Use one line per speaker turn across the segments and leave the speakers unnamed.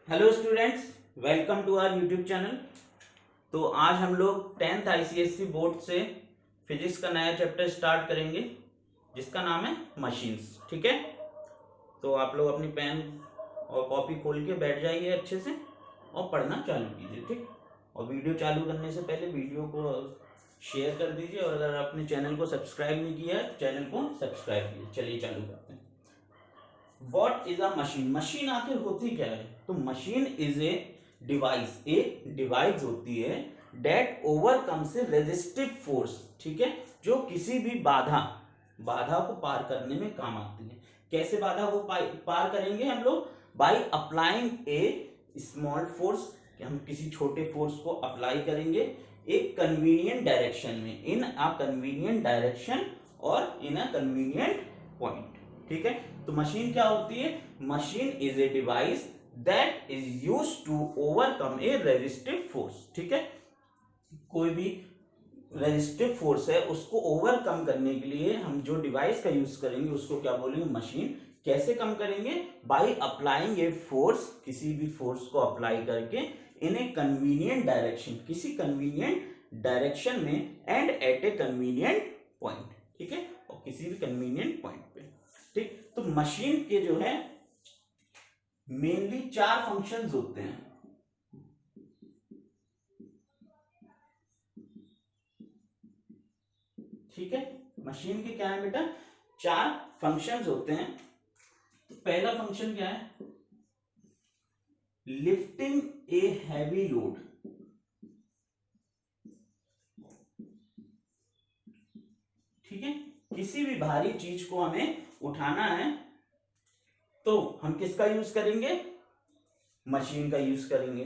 Hello students, welcome to our YouTube channel. तो आज हम लोग 10th आईसीएससी बोर्ड से फिजिक्स का नया चैप्टर स्टार्ट करेंगे जिसका नाम है मशीन्स। ठीक है, तो आप लोग अपनी पेन और कॉपी खोल के बैठ जाइए अच्छे से और पढ़ना चालू कीजिए। ठीक, और वीडियो चालू करने से पहले वीडियो को शेयर कर दीजिए और अगर आपने चैनल को सब्सक्राइब नहीं किया है तो चैनल को सब्सक्राइब कीजिए। चलिए चालू करते हैं। What is a machine? Machine आखिर होती क्या है? तो मशीन इज ए डिवाइस, एक डिवाइस होती है डेट ओवरकम्स ए रेजिस्टिव फोर्स। ठीक है, जो किसी भी बाधा को पार करने में काम आती है। कैसे बाधा को पार करेंगे हम लोग? By applying A small force, हम किसी छोटे फोर्स को अप्लाई करेंगे एक कन्वीनियंट डायरेक्शन में, इन अ कन्वीनियंट डायरेक्शन और इन अ कन्वीनियंट पॉइंट। ठीक है, तो मशीन क्या होती है? Machine is a device that is use to overcome a resistive force. ठीक है, कोई भी रेजिस्टिव फोर्स है उसको ओवरकम करने के लिए हम जो डिवाइस का यूज करेंगे उसको क्या बोलेंगे? मशीन। कैसे कम करेंगे? बाई अप्लाइंग ए फोर्स, किसी भी फोर्स को अप्लाई करके इन ए कन्वीनियंट डायरेक्शन, किसी कन्वीनियंट डायरेक्शन में and at a convenient point. ठीक है, और किसी भी कन्वीनियंट पॉइंट पे। ठीक, तो मशीन के जो है मेनली 4 फंक्शंस होते हैं। ठीक है, मशीन के क्या है बेटा? 4 फंक्शंस होते हैं। तो पहला फंक्शन क्या है? Lifting a heavy load. ठीक है, किसी भी भारी चीज को हमें उठाना है तो हम किसका यूज करेंगे? मशीन का यूज करेंगे।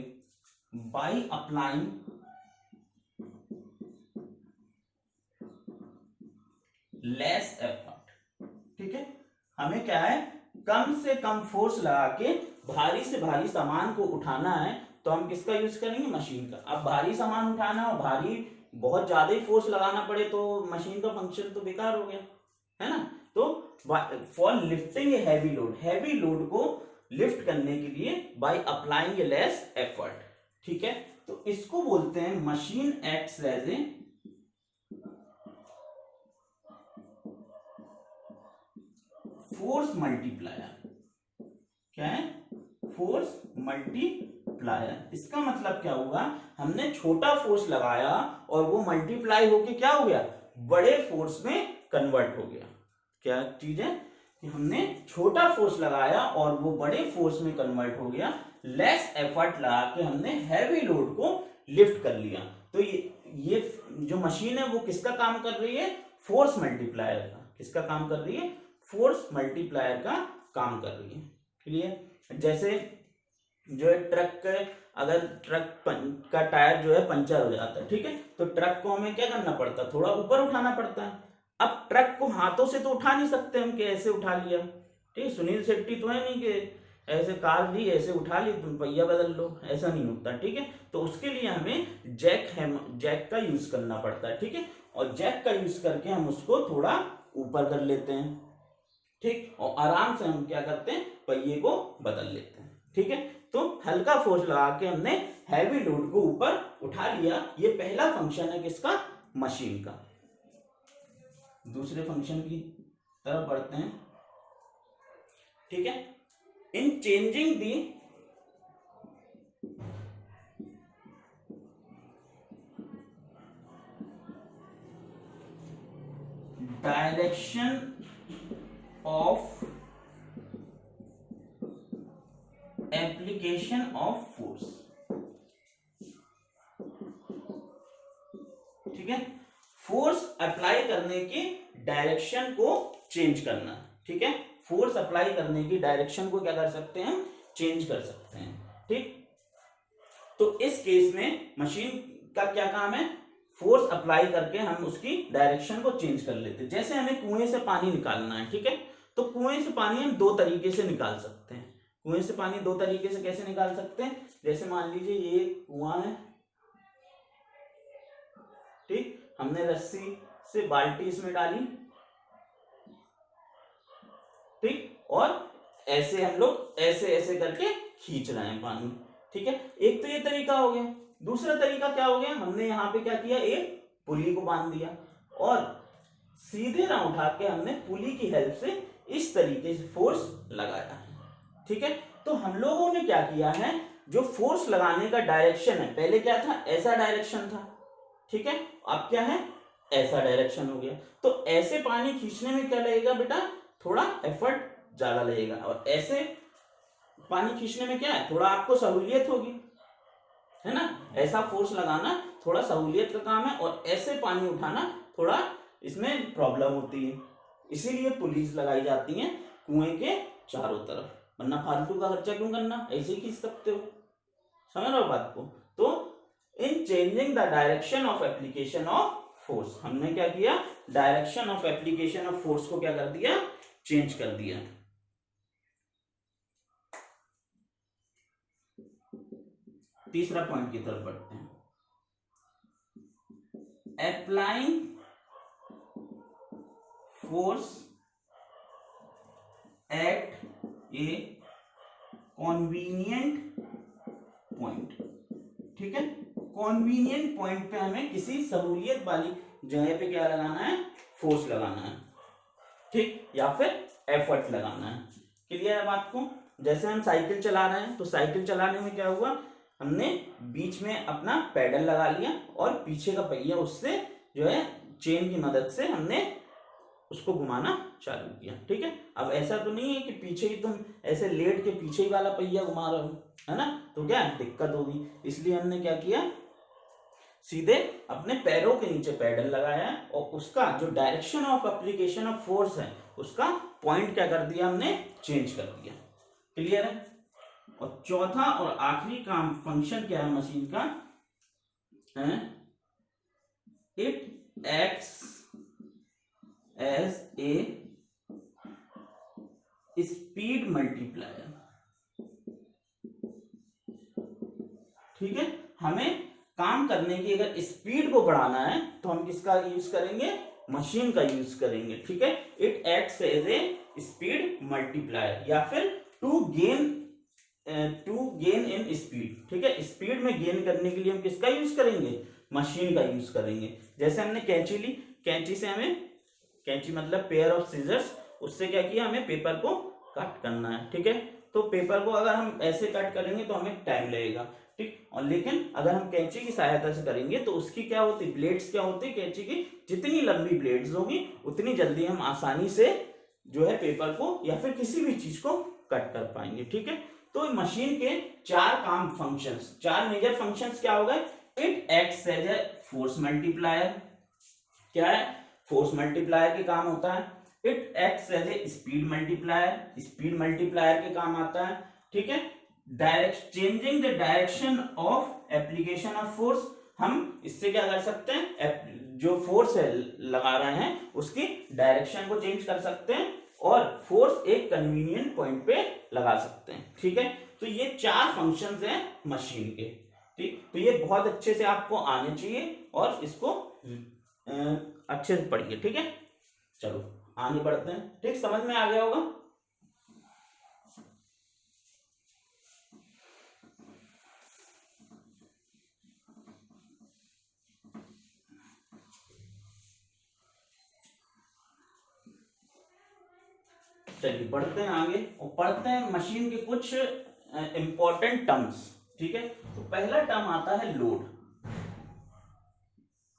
By applying less effort. ठीक है, हमें क्या है? कम से कम फोर्स लगा के भारी से भारी सामान को उठाना है तो हम किसका यूज करेंगे? मशीन का। अब भारी सामान उठाना और भारी बहुत ज्यादा ही फोर्स लगाना पड़े तो मशीन का फंक्शन तो बेकार हो गया, है ना? तो for lifting a heavy load को लिफ्ट करने के लिए by applying a less effort. ठीक है, तो इसको बोलते हैं machine acts as a force multiplier. क्या है? Force multiplier. इसका मतलब क्या हुआ? हमने छोटा फोर्स लगाया और वो मल्टीप्लाई होके क्या हो गया? बड़े फोर्स में कन्वर्ट हो गया। क्या चीज है कि हमने छोटा फोर्स लगाया और वो बड़े फोर्स में कन्वर्ट हो गया। लेस एफर्ट लगा के हमने हैवी लोड को लिफ्ट कर लिया। तो ये जो मशीन है वो किसका काम कर रही है? फोर्स मल्टीप्लायर का। किसका काम कर रही है? फोर्स मल्टीप्लायर का काम कर रही है। क्लियर? जैसे जो है ट्रक के, अगर ट्रक का टायर जो है पंचर हो जाता है, ठीक है, तो ट्रक को हमें क्या करना पड़ता है? थोड़ा ऊपर उठाना पड़ता है। अब ट्रक को हाथों से तो उठा नहीं सकते हम कि ऐसे उठा लिया। ठीक है, सुनील शेट्टी तो है नहीं कि ऐसे कार ली ऐसे उठा ली तुम पहिया बदल लो, ऐसा नहीं होता। ठीक है, तो उसके लिए हमें जैक का यूज करना पड़ता है। ठीक है, और जैक का यूज करके हम उसको थोड़ा ऊपर कर लेते हैं। ठीक, और आराम से हम क्या करते हैं? पहिए को बदल लेते हैं। ठीक है, तो हल्का फोर्स लगा के हमने हैवी लोड को ऊपर उठा लिया। ये पहला फंक्शन है किसका? मशीन का। दूसरे फंक्शन की तरफ बढ़ते हैं। ठीक है, इन changing the direction of application of force. ठीक है, फोर्स अप्लाई करने की डायरेक्शन को चेंज करना। ठीक है, फोर्स अप्लाई करने की डायरेक्शन को क्या कर सकते हैं? चेंज कर सकते हैं। ठीक, तो इस केस में मशीन का क्या काम है? फोर्स अप्लाई करके हम उसकी डायरेक्शन को चेंज कर लेते हैं। जैसे हमें कुएं से पानी निकालना है, ठीक है, तो कुएं से पानी हम 2 तरीके से निकाल सकते हैं। कुएं से पानी 2 तरीके से कैसे निकाल सकते हैं? जैसे मान लीजिए ये कुआं है, ठीक, हमने रस्सी से बाल्टी इसमें डाली, ठीक, और ऐसे हम लोग ऐसे ऐसे करके खींच रहे हैं पानी। ठीक है, एक तो ये तरीका हो गया। दूसरा तरीका क्या हो गया, हमने यहाँ पे क्या किया, एक पुली को बांध दिया और सीधे ना उठा के हमने पुली की हेल्प से इस तरीके से फोर्स लगाया। ठीक है, तो हम लोगों ने क्या किया है, जो फोर्स लगाने का डायरेक्शन है, पहले क्या था, ऐसा डायरेक्शन था। ठीक है, अब क्या है, ऐसा डायरेक्शन हो गया। तो ऐसे पानी खींचने में क्या लगेगा बेटा, थोड़ा एफर्ट ज्यादा लगेगा, और ऐसे पानी खींचने में क्या है, थोड़ा आपको सहूलियत होगी, है ना। ऐसा फोर्स लगाना थोड़ा सहूलियत का काम है, और ऐसे पानी उठाना थोड़ा इसमें प्रॉब्लम होती है। इसीलिए पुलिस लगाई जाती है कुएं के चारों तरफ, वरना फालतू का खर्चा क्यों करना, ऐसे ही खींच सकते हो। समझ रहे हो बात को। तो इन changing the direction of application of force, हमने क्या किया, direction of application of force को क्या कर दिया, चेंज कर दिया। तीसरा पॉइंट की तरफ बढ़ते हैं। Applying force at a convenient point. ठीक है, कॉन्वीनियंट पॉइंट पे हमें किसी सहूलियत वाली जगह पे क्या लगाना है, फोर्स लगाना है। ठीक, या फिर एफर्ट लगाना है। क्लियर है बात को। जैसे हम साइकिल चला रहे हैं, तो साइकिल चलाने में क्या हुआ, हमने बीच में अपना पैडल लगा लिया और पीछे का पहिया उससे जो है चेन की मदद से हमने उसको घुमाना चालू किया। ठीक है, अब ऐसा तो नहीं है कि पीछे ही तुम ऐसे लेट के पीछे ही वाला पहिया घुमा रहे हो, है ना, तो क्या दिक्कत होगी। इसलिए हमने क्या किया, सीधे अपने पैरों के नीचे पैडल लगाया और उसका जो direction of application of force है, उसका पॉइंट क्या कर दिया, हमने चेंज कर दिया। क्लियर है। और चौथा और आखिरी काम, फंक्शन क्या है मशीन का, it acts as a speed multiplier. ठीक है, हमें काम करने की अगर स्पीड को बढ़ाना है तो हम किसका यूज करेंगे, मशीन का यूज करेंगे। ठीक है, it acts as a speed multiplier, या फिर टू गेन इन स्पीड। ठीक है, स्पीड में गेन करने के लिए हम किसका यूज करेंगे, मशीन का यूज करेंगे। जैसे हमने कैंची ली, कैंची से हमें, कैंची मतलब पेयर ऑफ सीजर्स, उससे क्या किया, हमें पेपर को कट करना है। ठीक है, तो पेपर को अगर हम ऐसे कट करेंगे तो हमें टाइम लगेगा। ठीक, और लेकिन अगर हम कैंची की सहायता से करेंगे तो उसकी क्या होती, ब्लेड्स क्या होती, कैंची की जितनी लंबी ब्लेड्स होगी उतनी जल्दी हम आसानी से जो है पेपर को या फिर किसी भी चीज को कट कर पाएंगे। ठीक है, तो मशीन के चार काम फंक्शंस, चार मेजर फंक्शंस क्या हो गए, it acts as a force multiplier, क्या है, फोर्स मल्टीप्लायर के काम होता है। It acts as a speed multiplier, speed multiplier के काम आता है। ठीक है, direct changing the direction of application of force, हम इससे क्या कर सकते हैं, जो फोर्स है लगा रहे हैं उसकी डायरेक्शन को चेंज कर सकते हैं और फोर्स एक कन्वीनियंट पॉइंट पे लगा सकते हैं। ठीक है, तो ये चार फंक्शंस हैं मशीन के। ठीक, तो ये बहुत अच्छे से आपको आने चाहिए और इसको अच्छे से पढ़िए। ठीक है, चलो आगे बढ़ते हैं। ठीक, समझ में आ गया होगा। चलिए बढ़ते हैं आगे और पढ़ते हैं मशीन के कुछ इंपॉर्टेंट टर्म्स। ठीक है, तो पहला टर्म आता है लोड।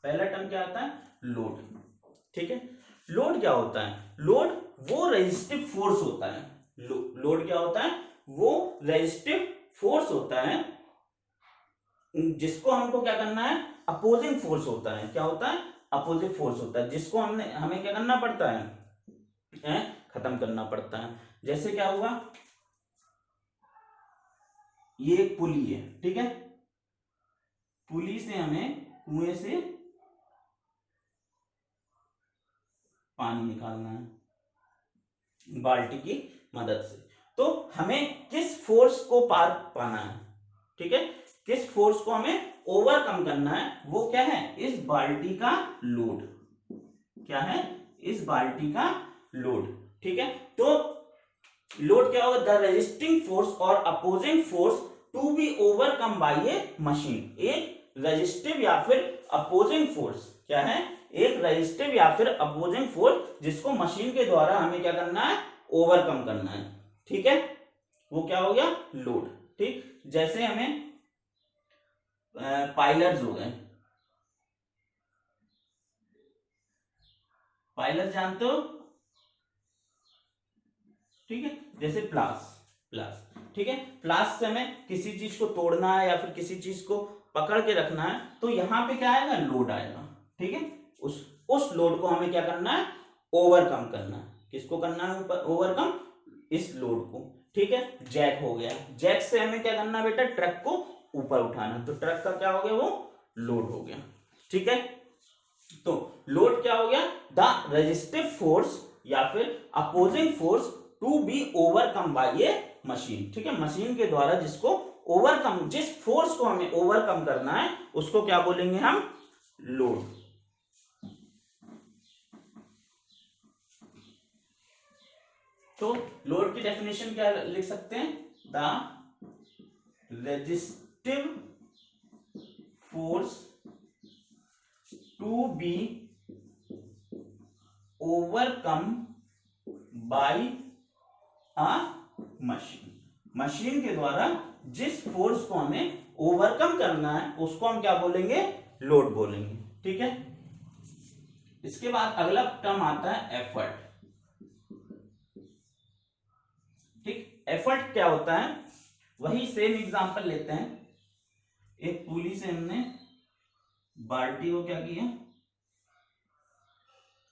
पहला टर्म क्या आता है, लोड। ठीक है, लोड क्या होता है, लोड वो रेजिस्टिव फोर्स होता है। लोड क्या होता है, वो रेजिस्टिव फोर्स होता है जिसको हमको क्या करना है, अपोजिंग फोर्स होता है। क्या होता है, अपोजिंग फोर्स होता है, जिसको हमें क्या करना पड़ता है, खत्म करना पड़ता है। जैसे क्या हुआ, ये एक पुली है। ठीक है, पुली से हमें कुएं से पानी निकालना है बाल्टी की मदद से। तो हमें किस फोर्स को पार पाना है, ठीक है, किस फोर्स को हमें ओवरकम करना है, वो क्या है, इस बाल्टी का लोड। क्या है, इस बाल्टी का लोड। ठीक है, तो लोड क्या होगा, द रेजिस्टिंग फोर्स और opposing force to be overcome by a machine. एक रेजिस्टिव या फिर अपोजिंग फोर्स क्या है, एक रेजिस्टिव या फिर अपोजिंग फोर्स जिसको मशीन के द्वारा हमें क्या करना है, ओवरकम करना है। ठीक है, वो क्या हो गया, लोड। ठीक, जैसे हमें पाइलर्स हो गए, पाइलर जानते हो, ठीक है, जैसे प्लास, प्लास, ठीक है, प्लास से हमें किसी चीज को तोड़ना है या फिर किसी चीज को पकड़ के रखना है, तो यहां पे क्या आएगा, लोड आएगा। ठीक है, उस लोड को हमें क्या करना है, ओवरकम करना है। किसको करना है ओवरकम, इस लोड को। ठीक है, जैक हो गया, जैक से हमें क्या करना है बेटा, ट्रक को ऊपर उठाना, तो ट्रक का क्या हो गया, वो लोड हो गया। ठीक है, तो लोड क्या हो गया, द रेजिस्टिव फोर्स या फिर opposing force to be overcome by a machine. ठीक है, मशीन के द्वारा जिसको ओवरकम, जिस फोर्स को हमें ओवरकम करना है उसको क्या बोलेंगे हम, लोड। तो लोड की डेफिनेशन क्या लिख सकते हैं, the resistive force to be overcome by a machine. Machine के द्वारा जिस फोर्स को हमें ओवरकम करना है उसको हम क्या बोलेंगे, लोड बोलेंगे। ठीक है, इसके बाद अगला टर्म आता है एफर्ट। ठीक, एफर्ट क्या होता है, वही सेम एग्जांपल लेते हैं। एक पुली से हमने बाल्टी को क्या किया,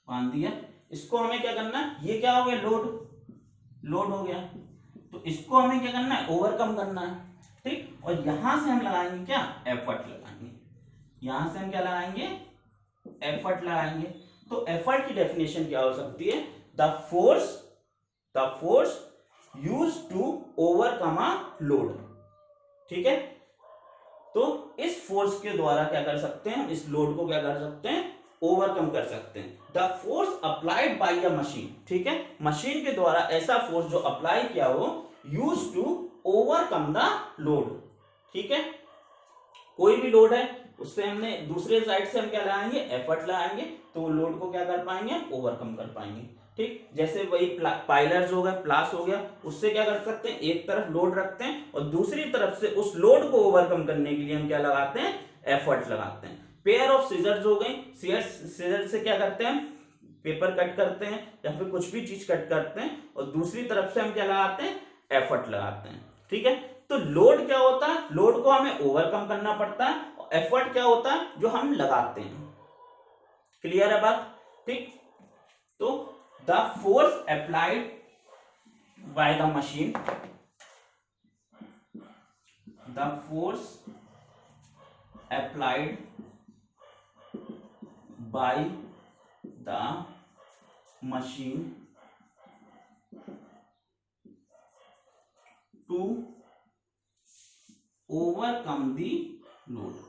बांध दिया, इसको हमें क्या करना है, ये क्या हो गया, लोड, लोड हो गया, तो इसको हमें क्या करना है, ओवरकम करना है। ठीक, और यहां से हम लगाएंगे क्या, एफर्ट लगाएंगे, यहां से हम क्या लगाएंगे, एफर्ट लगाएंगे। तो एफर्ट की डेफिनेशन क्या हो सकती है, the force use to overcome a load. ठीक है, तो इस फोर्स के द्वारा क्या कर सकते हैं, इस लोड को क्या कर सकते हैं, ओवरकम कर सकते हैं। The force applied bye a machine. ठीक है, मशीन के द्वारा ऐसा फोर्स जो अप्लाई किया हो, use to overcome the load. ठीक है, कोई भी लोड है उससे हमने दूसरे साइड से हम क्या लगाएंगे, एफर्ट लगाएंगे, तो वो लोड को क्या कर पाएंगे, ओवरकम कर पाएंगे। ठीक, जैसे वही पाइलर्स हो गए, प्लास हो गया, उससे क्या कर सकते हैं, एक तरफ लोड रखते हैं और दूसरी तरफ से उस लोड को ओवरकम करने के लिए हम क्या लगाते हैं, एफर्ट लगाते हैं। पेयर ऑफ सीजर्स हो गई, सीजर से क्या करते हैं, पेपर कट करते हैं या फिर कुछ भी चीज कट करते हैं और दूसरी तरफ से हम क्या लगाते हैं, एफर्ट लगाते हैं। ठीक है, तो लोड क्या होता है, लोड को हमें ओवरकम करना पड़ता है, और एफर्ट क्या होता है, जो हम लगाते हैं। क्लियर है बात। ठीक, तो the force applied by the machine, the force applied by the machine to overcome the load.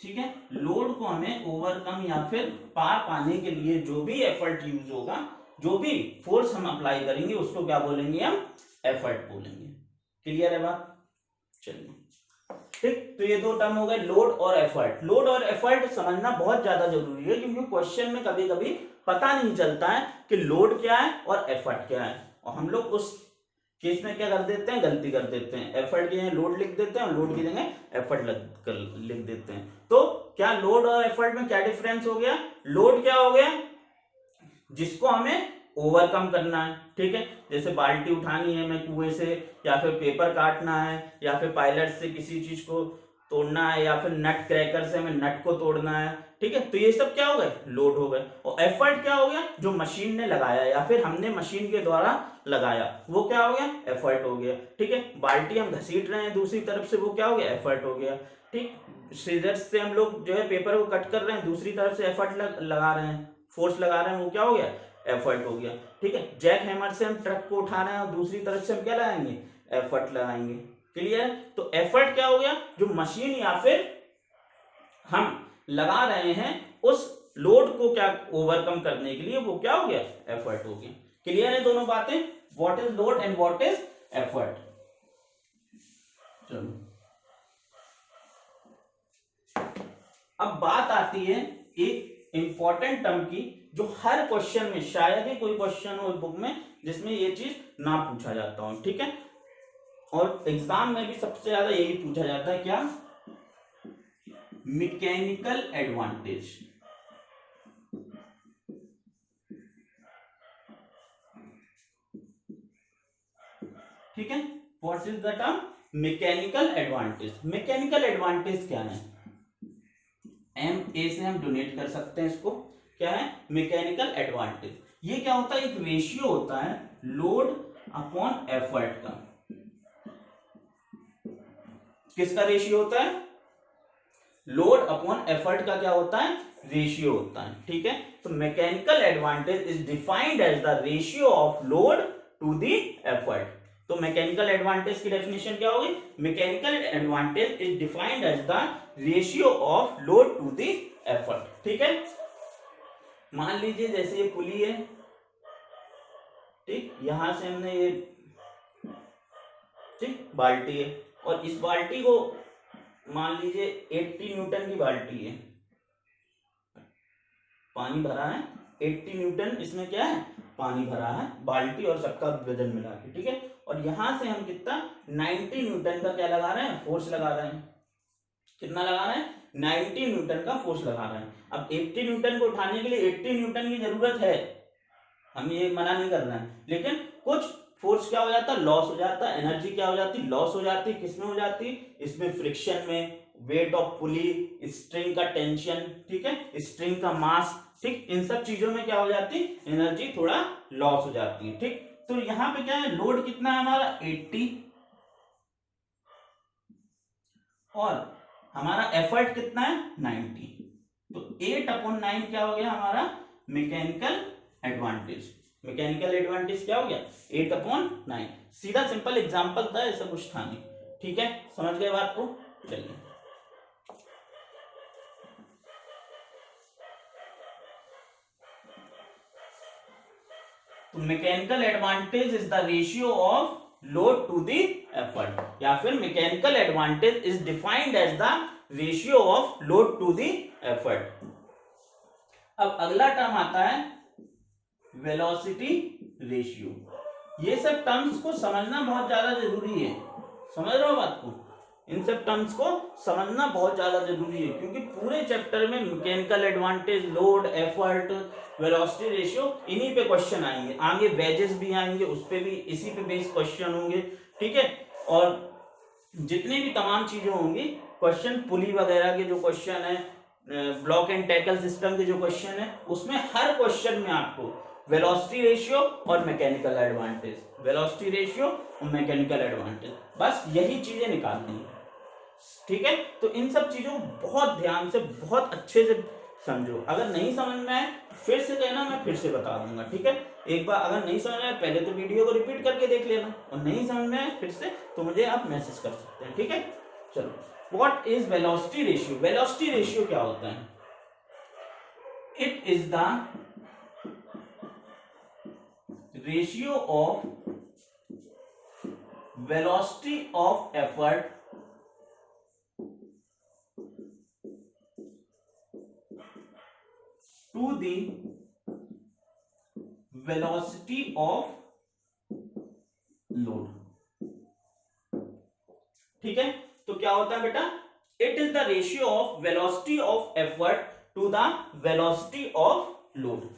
ठीक है, लोड को हमें ओवरकम या फिर पार पाने के लिए जो भी एफर्ट यूज होगा, जो भी फोर्स हम अप्लाई करेंगे उसको क्या बोलेंगे, हम एफर्ट बोलेंगे। क्लियर है बात, चलिए। ठीक, तो ये दो टर्म हो गए, लोड और एफर्ट। लोड और एफर्ट समझना बहुत ज्यादा जरूरी है, क्योंकि क्वेश्चन में कभी कभी पता नहीं चलता है कि लोड क्या है और एफर्ट क्या है, और हम लोग उस केस में क्या कर देते हैं, गलती कर देते हैं, एफर्ट की जगह लोड लिख देते हैं और लोड की जगह एफर्ट लिख देते हैं। तो क्या लोड और एफर्ट में क्या डिफरेंस हो गया, लोड क्या हो गया, जिसको हमें ओवरकम करना है। ठीक है, जैसे बाल्टी उठानी है हमें कुएं से, या फिर पेपर काटना है, या फिर पायलट से किसी चीज को तोड़ना है, या फिर नट क्रैकर से हमें नट को तोड़ना है। ठीक है, तो ये सब क्या हो गए, लोड हो गए। और एफर्ट क्या हो गया, जो मशीन ने लगाया या फिर हमने मशीन के द्वारा लगाया, वो क्या हो गया, एफर्ट हो गया। ठीक है, बाल्टी हम घसीट रहे हैं दूसरी तरफ से, वो क्या हो गया, एफर्ट हो गया। ठीक, सीजर्स से हम लोग जो है पेपर को कट कर रहे हैं, दूसरी तरफ से एफर्ट लगा रहे हैं, फोर्स लगा रहे हैं, वो क्या हो गया, एफर्ट हो गया। ठीक है, जैक हैमर से हम ट्रक को उठा रहे हैं और दूसरी तरफ से हम क्या लगाएंगे, एफर्ट लगाएंगे। क्लियर, तो एफर्ट क्या हो गया, जो मशीन या फिर हम लगा रहे हैं उस लोड को क्या ओवरकम करने के लिए, वो क्या हो गया, एफर्ट हो गया। क्लियर है दोनों बातें। What is load and what is effort. चलो अब बात आती है एक इंपॉर्टेंट टर्म की, जो हर क्वेश्चन में, शायद ही कोई क्वेश्चन हो बुक में जिसमें ये चीज ना पूछा जाता हो, ठीक है, और एग्जाम में भी सबसे ज्यादा यही पूछा जाता है, क्या, मैकेनिकल एडवांटेज। ठीक है, what is the term mechanical advantage. Mechanical advantage क्या है, एम ए से हम डोनेट कर सकते हैं इसको, क्या है मैकेनिकल एडवांटेज। ये क्या होता है, एक रेशियो होता है लोड अपॉन एफर्ट का। किसका रेशियो होता है, लोड अपॉन एफर्ट का क्या होता है, रेशियो होता है। ठीक है, तो mechanical advantage is defined as the ratio of load to the effort. तो मैकेनिकल एडवांटेज की डेफिनेशन क्या होगी, mechanical advantage is defined as the ratio of load to the effort. ठीक है, मान लीजिए जैसे ये पुली है, ठीक, यहां से हमने ये, ठीक, बाल्टी है, और इस बाल्टी को मान लीजिए 80 न्यूटन की बाल्टी है, पानी भरा है 80 न्यूटन, इसमें क्या है, पानी भरा है, बाल्टी और सबका वजन मिला के, ठीक है, और यहां से हम कितना 90 न्यूटन का क्या लगा रहे हैं, फोर्स लगा रहे हैं। कितना लगा रहे हैं, 90 न्यूटन का फोर्स लगा रहे हैं। अब 80 न्यूटन को उठाने के लिए 80 न्यूटन की जरूरत है, हम ये मना नहीं कर रहे हैं, लेकिन कुछ फोर्स क्या हो जाता है, लॉस हो जाता है, एनर्जी क्या हो जाती है, लॉस हो जाती है। किसमें हो जाती है, इसमें फ्रिक्शन में, वेट ऑफ पुली, स्ट्रिंग का टेंशन, ठीक है, स्ट्रिंग का मास, ठीक, इन सब चीजों में क्या हो जाती है, एनर्जी थोड़ा लॉस हो जाती है। ठीक, तो यहां पे क्या है, लोड कितना है हमारा 80, और हमारा एफर्ट कितना है 90, तो 8/9 क्या हो गया हमारा मैकेनिकल एडवांटेज। मैकेनिकल एडवांटेज क्या हो गया 8/9। सीधा सिंपल एग्जांपल था, ऐसा कुछ था नहीं। ठीक है, समझ गए बात को, चलिए तो mechanical advantage is the ratio of load to the effort, या फिर mechanical advantage is defined as the ratio of load to the effort. अब अगला टर्म आता है वेलोसिटी रेशियो। ये सब टर्म्स को समझना बहुत ज्यादा जरूरी है, समझ रहे हो बात को, इन सब टर्म्स को समझना बहुत ज्यादा जरूरी है, क्योंकि पूरे चैप्टर में mechanical advantage, load, effort, velocity ratio, इन्हीं पे क्वेश्चन आएंगे। आगे वेजेस भी आएंगे, उस पे भी इसी पे बेस्ड क्वेश्चन होंगे। ठीक है, और जितनी भी तमाम चीजें होंगी, क्वेश्चन पुली वगैरह के जो क्वेश्चन है, ब्लॉक एंड टैकल सिस्टम के जो क्वेश्चन है, उसमें हर क्वेश्चन में आपको वेलोसिटी रेशियो और मैकेनिकल एडवांटेज, वेलोसिटी रेशियो और मैकेनिकल एडवांटेज, बस यही चीजें निकालनी है। ठीक है, तो इन सब चीजों को बहुत ध्यान से, बहुत अच्छे से समझो। अगर नहीं समझ में आए फिर से कहना, मैं फिर से बता दूंगा। ठीक है, एक बार अगर नहीं समझ में आए पहले तो वीडियो को रिपीट करके देख लेना, और नहीं समझ में आए फिर से तो मुझे आप मैसेज कर सकते हैं। ठीक है, चलो, what is velocity ratio. Velocity ratio क्या होता है, it is the ratio of velocity of effort to the velocity of load। ठीक है, तो क्या होता है बेटा, it is the ratio of velocity of effort to the velocity of load.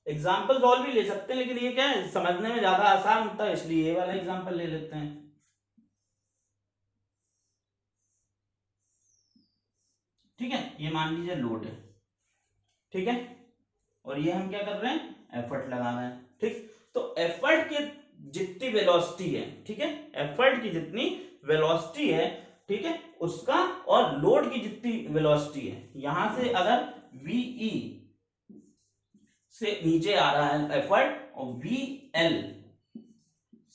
Examples और भी ले सकते हैं, लेकिन ये क्या है, समझने में ज्यादा आसान होता है, इसलिए ये वाला एग्जाम्पल ले लेते हैं। ठीक है, ये मान लीजिए लोड है, ठीक है, और ये हम क्या कर रहे हैं, एफर्ट लगा रहे हैं। ठीक, तो एफर्ट की जितनी वेलोसिटी है, ठीक है, एफर्ट की जितनी वेलोसिटी है, ठीक है, उसका, और लोड की जितनी वेलोसिटी है, यहां से अगर वीई से नीचे आ रहा है एफर्ट, और वीएल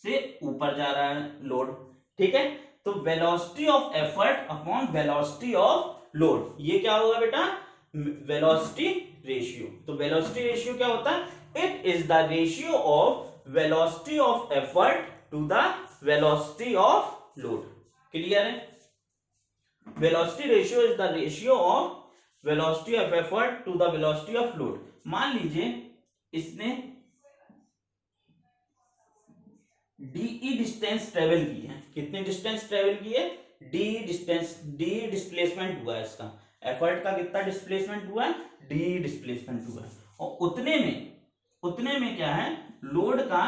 से ऊपर जा रहा है लोड। ठीक है, तो velocity of effort upon velocity of load, ये क्या होगा बेटा, वेलोसिटी रेशियो। तो वेलोसिटी रेशियो क्या होता है? It is the ratio of velocity of effort to the velocity of load. Clear है? Velocity ratio is the ratio of velocity of effort to the velocity of load. मान लीजिए इसने D distance travel की है। कितनी distance travel की है? D displacement हुआ है इसका। एफर्ट का कितना डिस्प्लेसमेंट हुआ है? डी डिस्प्लेसमेंट हुआ है। और उतने में क्या है? लोड का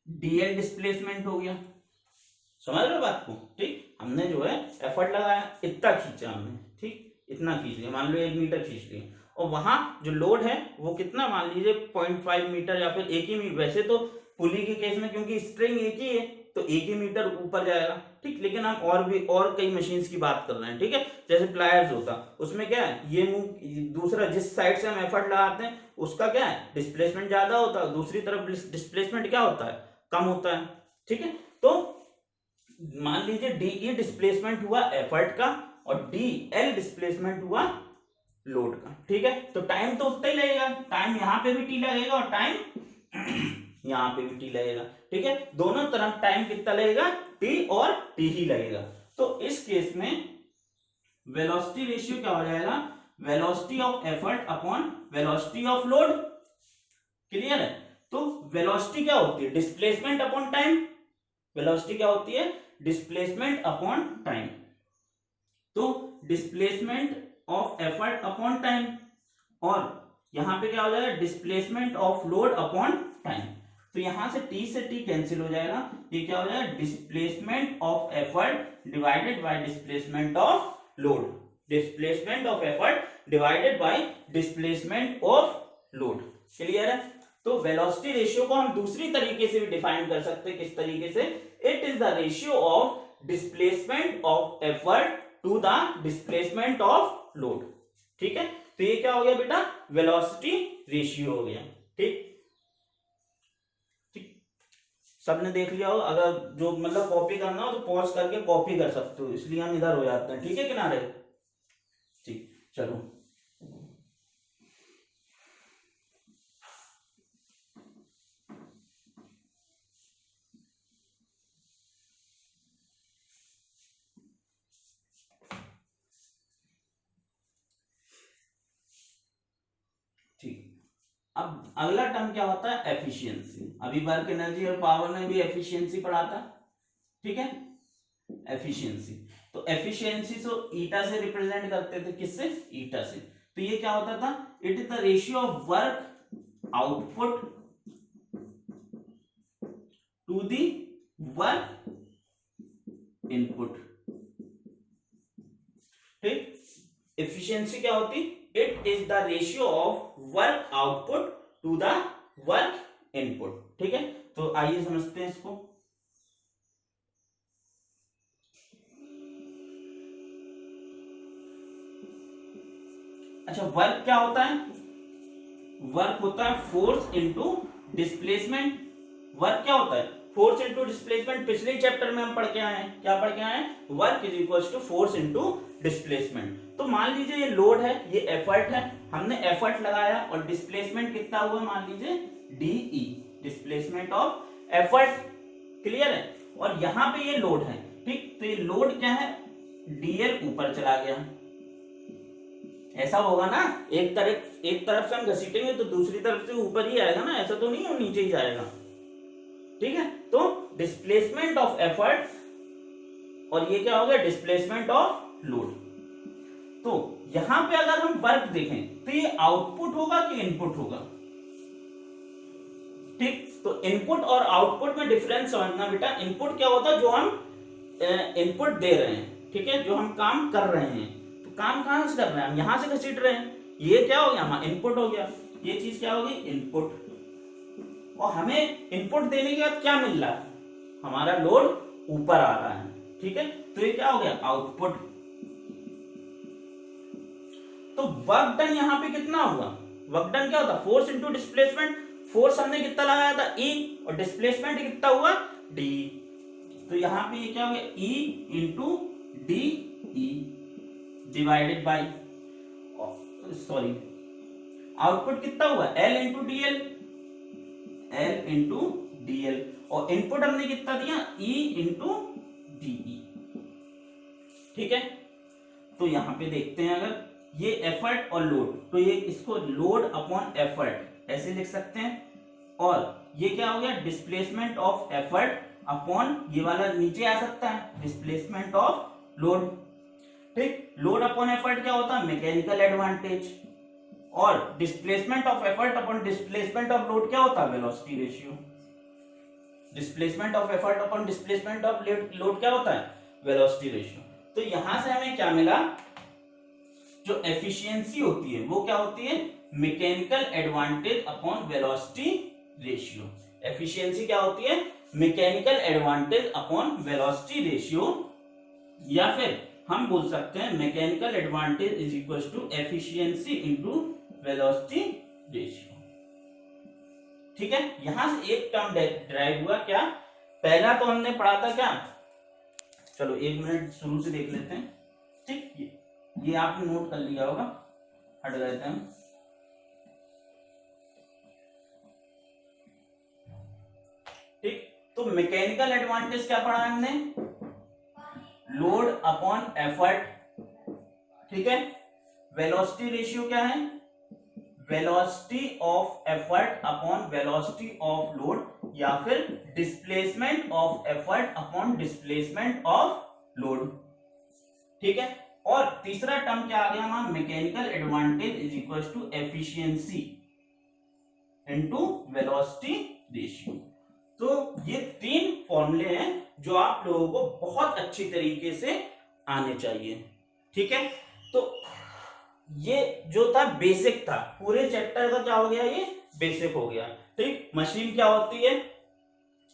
डीएल डिस्प्लेसमेंट हो गया। समझ रहे हो बात को? ठीक, हमने जो है एफर्ट लगाया, इतना खींचा हमने, ठीक, इतना खींच लिया, मान लो 1 मीटर खींच लिया, और वहां जो लोड है वो कितना, मान लीजिए 0.5 मीटर या फिर 1 ही मीटर। वैसे तो पुली के केस में क्योंकि स्ट्रिंग एक ही है तो 1 ही मीटर ऊपर जाएगा, ठीक, लेकिन हम और कई मशीन्स की बात कर रहे हैं, ठीक है। जैसे प्लायर्स होता, उसमें क्या है, ये मुंह दूसरा जिस साइड से हम एफर्ट लगाते हैं उसका क्या है, डिस्प्लेसमेंट ज्यादा होता है, दूसरी तरफ डिस्प्लेसमेंट क्या होता है, कम होता है, ठीक है। तो मान लीजिए डी डिस्प्लेसमेंट हुआ एफर्ट का और डी एल डिस्प्लेसमेंट हुआ लोड का, ठीक है। तो टाइम तो उतना ही लगेगा, टाइम यहाँ पे भी टी लगेगा और टाइम यहाँ पे भी टी लगेगा, ठीक है। दोनों तरफ टाइम कितना लगेगा, टी और टी ही लगेगा। तो इस केस में वेलोसिटी रेशियो क्या हो जाएगा, velocity of effort upon velocity of load. Clear है? तो वेलोसिटी क्या होती है, डिस्प्लेसमेंट अपॉन टाइम। वेलोसिटी क्या होती है, डिस्प्लेसमेंट अपॉन टाइम। तो displacement of effort upon time, और यहां पे क्या हो जाएगा, displacement of load upon time. तो यहां से टी कैंसिल हो जाएगा, ये क्या हो जाएगा, displacement of effort divided by displacement of load. Displacement of effort divided by displacement of load. Clear है? तो वेलोसिटी रेशियो को हम दूसरी तरीके से भी डिफाइन कर सकते हैं। किस तरीके से? It is the ratio of displacement of effort to the displacement of load. ठीक है, तो ये क्या हो गया बेटा, वेलोसिटी रेशियो हो गया। ठीक, सबने देख लिया हो, अगर जो मतलब कॉपी करना हो तो पॉज करके कॉपी कर सकते हो, इसलिए हम इधर हो जाते हैं, ठीक है किनारे। ठीक, चलो ठीक, अब अगला टर्म क्या होता है, एफिशिएंसी। अभी वर्क एनर्जी और पावर में भी एफिशिएंसी पढ़ा था, ठीक है, एफिशिएंसी। तो एफिशिएंसी तो ईटा से रिप्रेजेंट करते थे, किससे, ईटा से। तो ये क्या होता था, it is the ratio of work output to the work input. ठीक, एफिशिएंसी क्या होती, it is the ratio of work output to the work input. ठीक है, तो आइए समझते हैं इसको। अच्छा, वर्क क्या होता है, वर्क होता है फोर्स इनटू डिस्प्लेसमेंट। वर्क क्या होता है, फोर्स इनटू डिस्प्लेसमेंट। पिछले चैप्टर में हम पढ़ के आए हैं, क्या पढ़ के आए हैं, work is equal to force into displacement. तो मान लीजिए ये लोड है, ये एफर्ट है, हमने एफर्ट लगाया और डिस्प्लेसमेंट कितना हुआ, मान लीजिए DE, displacement of effort. Clear है? और यहां पे ये लोड है, ठीक, तो ये लोड क्या है, डीएल ऊपर चला गया। ऐसा होगा ना, एक तरफ से हम घसीटेंगे तो दूसरी तरफ से ऊपर ही आएगा ना, ऐसा तो नहीं हो नीचे ही जाएगा। ठीक है, तो डिस्प्लेसमेंट ऑफ एफर्ट और ये क्या हो गया, डिस्प्लेसमेंट ऑफ लोड। तो यहां पे अगर हम वर्क देखें तो ये आउटपुट होगा कि इनपुट होगा। ठीक, तो इनपुट और आउटपुट में डिफरेंस समझना बेटा। इनपुट क्या होता है, जो हम इनपुट दे रहे हैं, ठीक है, जो हम काम कर रहे हैं। तो काम कहां से कर रहे हैं, हम यहां से घसीट रहे हैं, ये क्या हो गया, हमारा इनपुट हो गया। ये चीज क्या होगी, इनपुट। और हमें इनपुट देने के बाद क्या मिल रहा है, हमारा लोड ऊपर आ रहा है। ठीक है, तो ये क्या हो गया, आउटपुट। तो वर्क डन यहां पे कितना हुआ, वर्क डन क्या होता, फोर्स इनटू डिस्प्लेसमेंट। फोर्स हमने कितना लगाया था, E, और डिस्प्लेसमेंट कितना हुआ, D। तो यहां पे ये क्या हो गया, E into D E divided by, sorry output कितना हुआ L into DL, L into DL, और इनपुट हमने कितना दिया E इंटू DE। ठीक है, तो यहां पे देखते हैं अगर ये एफर्ट और लोड, तो ये इसको लोड अपॉन एफर्ट ऐसे लिख सकते हैं, और ये क्या हो गया डिस्प्लेसमेंट ऑफ एफर्ट अपॉन ये वाला नीचे आ सकता है डिस्प्लेसमेंट ऑफ लोड। ठीक, लोड अपॉन एफर्ट क्या होता है मैकेनिकल एडवांटेज, और displacement of effort upon displacement of load क्या होता है velocity ratio. Displacement of effort upon displacement of load क्या होता है वेलोसिटी रेशियो। तो यहां से हमें क्या मिला, जो एफिशिएंसी होती है वो क्या होती है mechanical advantage upon velocity ratio. Efficiency क्या होती है mechanical advantage upon velocity ratio, या फिर हम बोल सकते हैं mechanical advantage is equal to efficiency into velocity ratio. ठीक है, यहां से एक टर्म ड्राइव हुआ क्या, पहला तो हमने पढ़ा था क्या, चलो एक मिनट शुरू से देख लेते हैं। ठीक, ये आपने नोट कर लिया होगा, हट गए थे हम। ठीक, तो मैकेनिकल एडवांटेज क्या पढ़ा हमने, लोड अपॉन एफर्ट। ठीक है, वेलोसिटी रेशियो क्या है velocity of effort upon velocity of load, या फिर displacement of effort upon displacement of load. ठीक है, और तीसरा टर्म क्या आ गया हमारा mechanical advantage is equal to efficiency into velocity ratio. तो ये तीन फॉर्मूले हैं जो आप लोगों को बहुत अच्छी तरीके से आने चाहिए। ठीक है, तो ये जो था बेसिक था, पूरे चैप्टर का क्या हो गया ये बेसिक हो गया। ठीक, मशीन क्या होती है,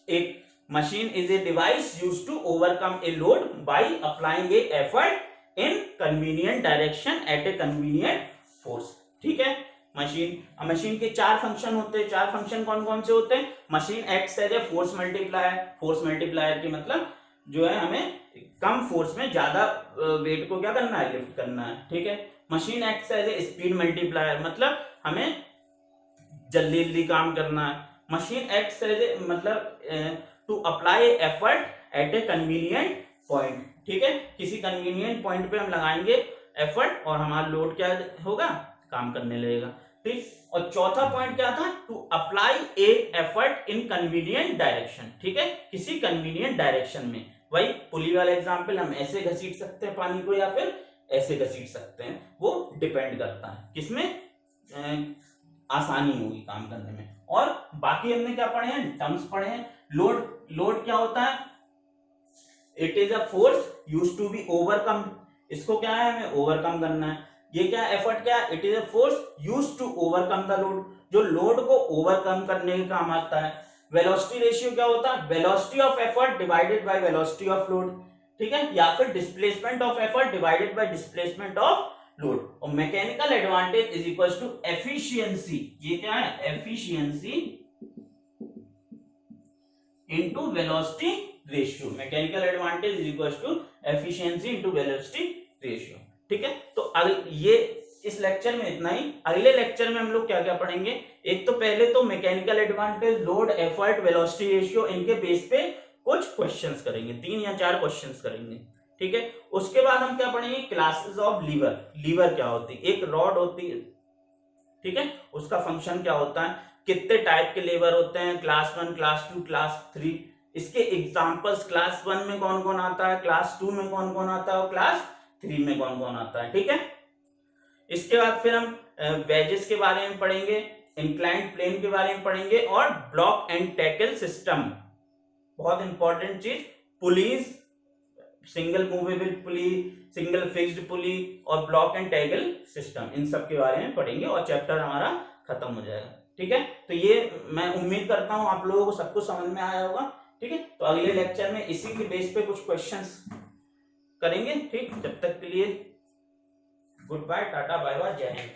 एक machine is a device used to overcome a load by applying a effort in convenient direction at a convenient force. ठीक है, मशीन के चार फंक्शन होते हैं। चार फंक्शन कौन कौन से होते हैं, machine acts as a force multiplier. Force multiplier की मतलब जो है हमें कम फोर्स में ज्यादा वेट को क्या करना है लिफ्ट करना है। ठीक है, machine acts as a speed multiplier, मतलब हमें जल्दी जल्दी काम करना है। मशीन एक्ट्स एज ए मतलब to apply effort at a convenient point. ठीक है, किसी कन्वीनियंट पॉइंट पे हम लगाएंगे एफर्ट और हमारा लोड क्या होगा काम करने लगेगा। ठीक, और चौथा पॉइंट क्या था, to apply a effort in convenient direction. ठीक है, किसी कन्वीनियंट डायरेक्शन में, वही पुली वाला एग्जांपल, हम ऐसे घसीट सकते हैं पानी को या फिर ऐसे घसीट सकते हैं, वो डिपेंड करता है किसमें आसानी होगी काम करने में। और बाकी हमने क्या पढ़े हैं टर्म्स पढ़े हैं। लोड क्या होता है, it is a force used to be overcome, इसको क्या है हमें ओवरकम करना है। ये क्या एफर्ट क्या है, it is a force used to overcome the load, जो लोड को ओवरकम करने का काम आता है। वेलोसिटी रेशियो क्या होता है, velocity of effort divided by velocity of load. ठीक है, या फिर displacement of effort divided by displacement of load. और mechanical advantage is equal to efficiency, ये क्या है efficiency into velocity ratio. Mechanical advantage is equal to efficiency into velocity ratio. ठीक है, तो ये इस लेक्चर में इतना ही। अगले लेक्चर में हम लोग क्या क्या पढ़ेंगे, एक तो पहले तो mechanical advantage, load, effort, velocity ratio, इनके बेस पे कुछ क्वेश्चंस करेंगे, 3 या 4 क्वेश्चंस करेंगे। ठीक है, उसके बाद हम क्या पढ़ेंगे क्लासेस ऑफ लीवर। लीवर क्या होती है, एक रॉड होती है। ठीक है, उसका फंक्शन क्या होता है, कितने टाइप के लीवर होते हैं, क्लास 1, क्लास 2, क्लास 3, इसके एग्जांपल्स क्लास 1 में कौन कौन आता है, क्लास 2 में कौन कौन आता है और क्लास 3 में कौन कौन आता है। ठीक है, इसके बाद फिर हम वेजेस के बारे में पढ़ेंगे, इंक्लाइंड प्लेन के बारे में पढ़ेंगे, और ब्लॉक एंड टैकल सिस्टम, बहुत इंपॉर्टेंट चीज, pulleys, single movable pulley, single fixed pulley और ब्लॉक एंड टैकल सिस्टम, इन सब के बारे में पढ़ेंगे और चैप्टर हमारा खत्म हो जाएगा। ठीक है, तो ये मैं उम्मीद करता हूं आप लोगों को सब कुछ समझ में आया होगा। ठीक है, तो अगले लेक्चर में इसी के बेस पे कुछ क्वेश्चंस करेंगे। ठीक, जब तक के लिए गुड बाय, टाटा, बाय बाय, जय हिंद।